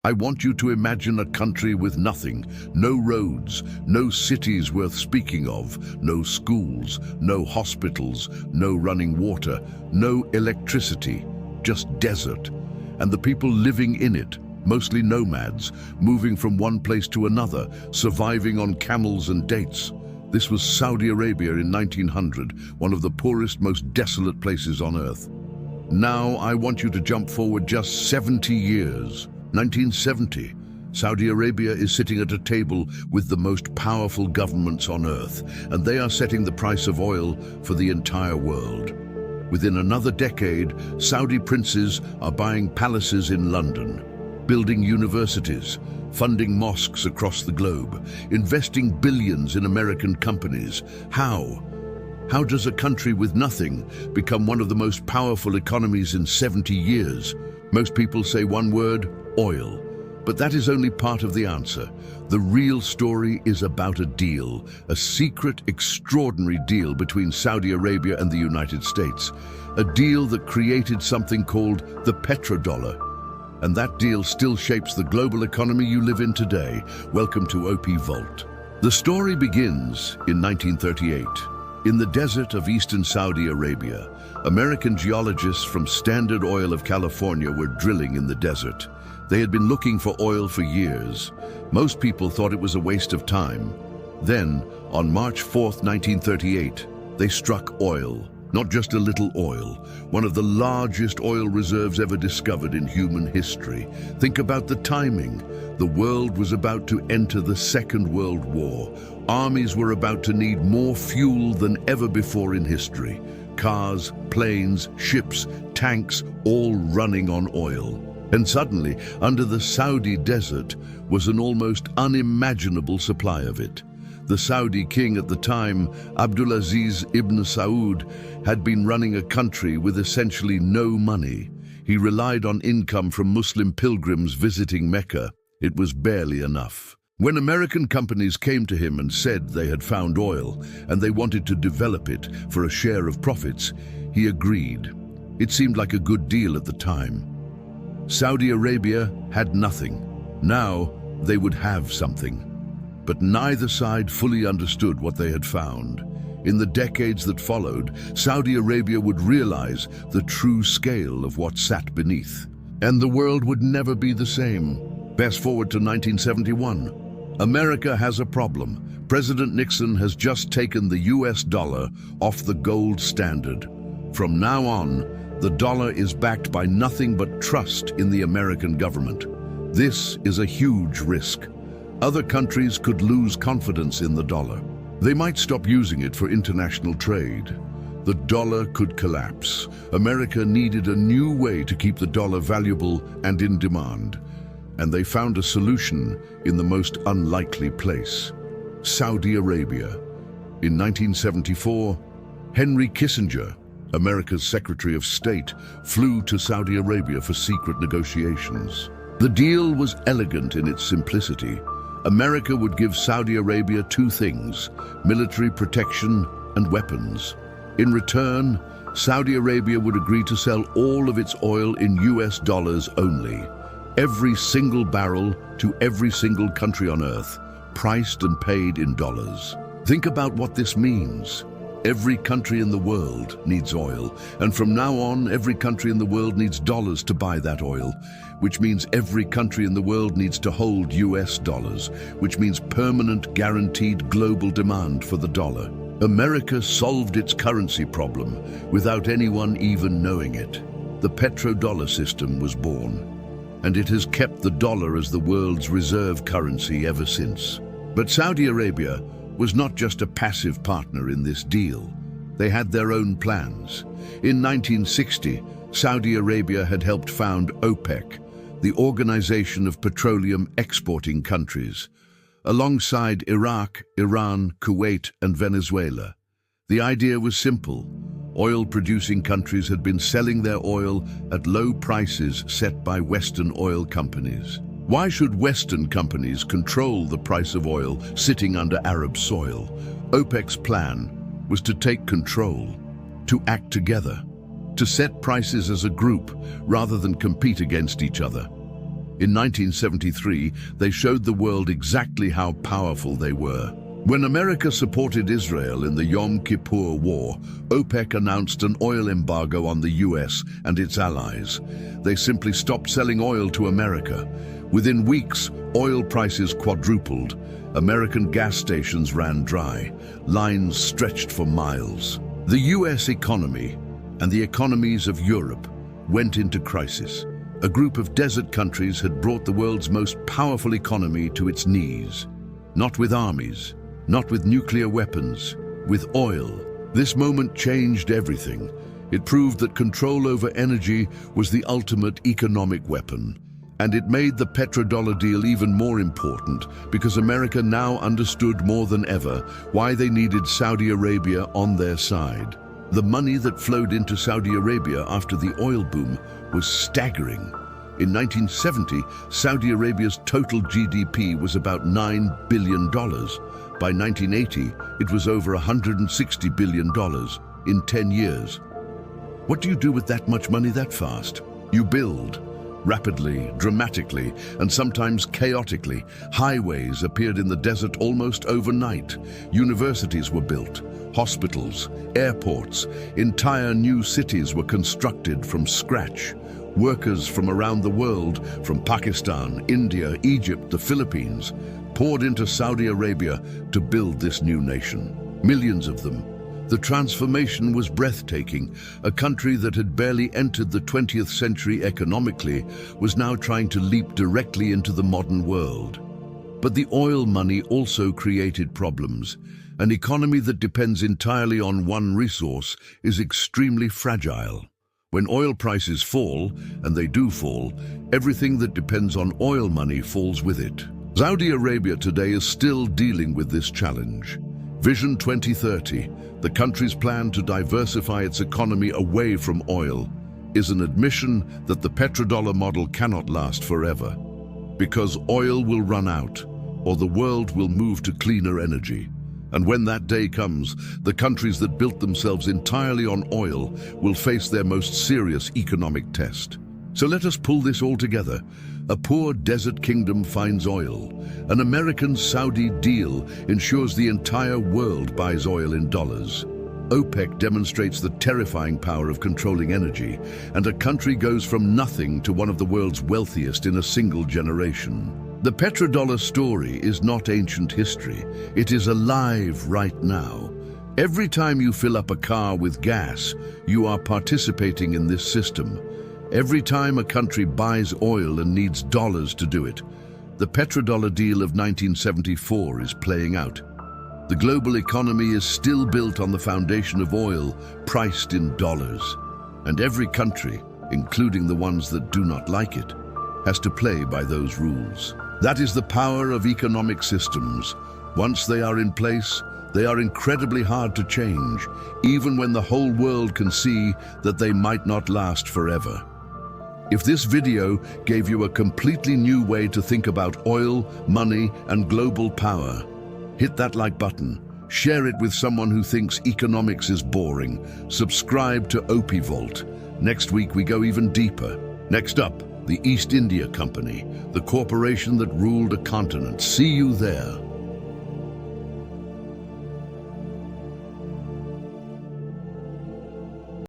I want you to imagine a country with nothing, no roads, no cities worth speaking of, no schools, no hospitals, no running water, no electricity, just desert. And the people living in it, mostly nomads, moving from one place to another, surviving on camels and dates. This was Saudi Arabia in 1900, one of the poorest, most desolate places on earth. Now I want you to jump forward just 70 years. 1970, Saudi Arabia is sitting at a table with the most powerful governments on earth, and they are setting the price of oil for the entire world. Within another decade, Saudi princes are buying palaces in London, building universities, funding mosques across the globe, investing billions in American companies. How? How does a country with nothing become one of the most powerful economies in 70 years? Most people say one word: oil. But that is only part of the answer. The real story is about a deal, a secret, extraordinary deal between Saudi Arabia and the United States. A deal that created something called the Petrodollar. And that deal still shapes the global economy you live in today. Welcome to OP Vault. The story begins in 1938. In the desert of eastern Saudi Arabia, American geologists from Standard Oil of California were drilling in the desert. They had been looking for oil for years. Most people thought it was a waste of time. Then, on March 4th, 1938, they struck oil. Not just a little oil, one of the largest oil reserves ever discovered in human history. Think about the timing. The world was about to enter the Second World War. Armies were about to need more fuel than ever before in history. Cars, planes, ships, tanks, all running on oil. And suddenly, under the Saudi desert, was an almost unimaginable supply of it. The Saudi king at the time, Abdulaziz ibn Saud, had been running a country with essentially no money. He relied on income from Muslim pilgrims visiting Mecca. It was barely enough. When American companies came to him and said they had found oil and they wanted to develop it for a share of profits, he agreed. It seemed like a good deal at the time. Saudi Arabia had nothing. Now they would have something. But neither side fully understood what they had found. In the decades that followed, Saudi Arabia would realize the true scale of what sat beneath. And the world would never be the same. Fast forward to 1971. America has a problem. President Nixon has just taken the US dollar off the gold standard. From now on, the dollar is backed by nothing but trust in the American government. This is a huge risk. Other countries could lose confidence in the dollar. They might stop using it for international trade. The dollar could collapse. America needed a new way to keep the dollar valuable and in demand. And they found a solution in the most unlikely place: Saudi Arabia. In 1974, Henry Kissinger, America's Secretary of State, flew to Saudi Arabia for secret negotiations. The deal was elegant in its simplicity. America would give Saudi Arabia two things: military protection and weapons. In return, Saudi Arabia would agree to sell all of its oil in US dollars only. Every single barrel to every single country on earth, priced and paid in dollars. Think about what this means. Every country in the world needs oil, and from now on, every country in the world needs dollars to buy that oil, which means every country in the world needs to hold US dollars, which means permanent, guaranteed global demand for the dollar. America solved its currency problem without anyone even knowing it. The petrodollar system was born, and it has kept the dollar as the world's reserve currency ever since. But Saudi Arabia was not just a passive partner in this deal. They had their own plans. In 1960, Saudi Arabia had helped found OPEC, the Organization of Petroleum Exporting Countries, alongside Iraq, Iran, Kuwait, and Venezuela. The idea was simple. Oil-producing countries had been selling their oil at low prices set by Western oil companies. Why should Western companies control the price of oil sitting under Arab soil? OPEC's plan was to take control, to act together, to set prices as a group rather than compete against each other. In 1973, they showed the world exactly how powerful they were. When America supported Israel in the Yom Kippur War, OPEC announced an oil embargo on the US and its allies. They simply stopped selling oil to America. Within weeks, oil prices quadrupled. American gas stations ran dry. Lines stretched for miles. The US economy and the economies of Europe went into crisis. A group of desert countries had brought the world's most powerful economy to its knees. Not with armies, not with nuclear weapons, with oil. This moment changed everything. It proved that control over energy was the ultimate economic weapon. And it made the petrodollar deal even more important because America now understood more than ever why they needed Saudi Arabia on their side. The money that flowed into Saudi Arabia after the oil boom was staggering. In 1970, Saudi Arabia's total GDP was about $9 billion. By 1980, it was over $160 billion in 10 years. What do you do with that much money that fast? You build. Rapidly, dramatically, and sometimes chaotically, highways appeared in the desert almost overnight. Universities were built, hospitals, airports, entire new cities were constructed from scratch. Workers from around the world, from Pakistan, India, Egypt, the Philippines, poured into Saudi Arabia to build this new nation. Millions of them. The transformation was breathtaking. A country that had barely entered the 20th century economically was now trying to leap directly into the modern world. But the oil money also created problems. An economy that depends entirely on one resource is extremely fragile. When oil prices fall, and they do fall, everything that depends on oil money falls with it. Saudi Arabia today is still dealing with this challenge. Vision 2030, the country's plan to diversify its economy away from oil, is an admission that the petrodollar model cannot last forever. Because oil will run out, or the world will move to cleaner energy. And when that day comes, the countries that built themselves entirely on oil will face their most serious economic test. So let us pull this all together. A poor desert kingdom finds oil. An American-Saudi deal ensures the entire world buys oil in dollars. OPEC demonstrates the terrifying power of controlling energy, and a country goes from nothing to one of the world's wealthiest in a single generation. The petrodollar story is not ancient history. It is alive right now. Every time you fill up a car with gas, you are participating in this system. Every time a country buys oil and needs dollars to do it, the petrodollar deal of 1974 is playing out. The global economy is still built on the foundation of oil, priced in dollars. And every country, including the ones that do not like it, has to play by those rules. That is the power of economic systems. Once they are in place, they are incredibly hard to change, even when the whole world can see that they might not last forever. If this video gave you a completely new way to think about oil, money, and global power, hit that like button, share it with someone who thinks economics is boring, subscribe to OP Vault. Next week we go even deeper. Next up, the East India Company, the corporation that ruled a continent. See you there.